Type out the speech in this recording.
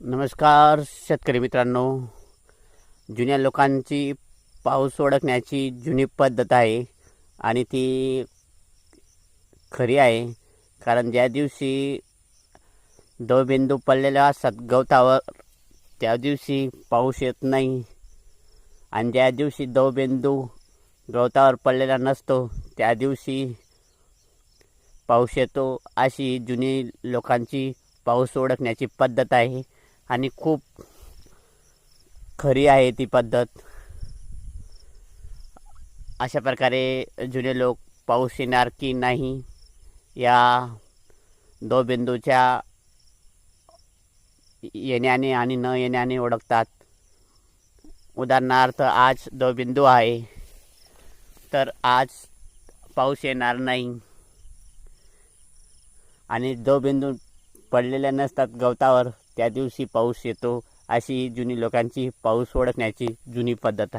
नमस्कार शेतकरी मित्रांनो. जुन्या लोकांची पाऊस ओळखण्याची जुनी पद्धत आहे आणि ती खरी आहे. कारण ज्या दिवशी दवबिंदू पडलेल्या असतात गवतावर त्या दिवशी पाऊस येत नाही, आणि ज्या दिवशी दवबिंदू गवतावर पडलेला नसतो त्या दिवशी पाऊस येतो. अशी जुनी लोकांची पाऊस ओळखण्याची पद्धत आहे आणि खूप खरी आहे ती पद्धत. अशा प्रकारे जुने लोक पाऊस येणार की नाही या दवबिंदूच्या येण्याने आणि न येण्याने ओळखतात. उदाहरणार्थ आज दवबिंदू आहे तर आज पाऊस येणार नाही, आणि दवबिंदू पडलेल्या नसतात गवतावर त्या दिवशी पाऊस येतो. अशी जुनी लोकांची पाऊस ओळखण्याची जुनी पद्धत आहे.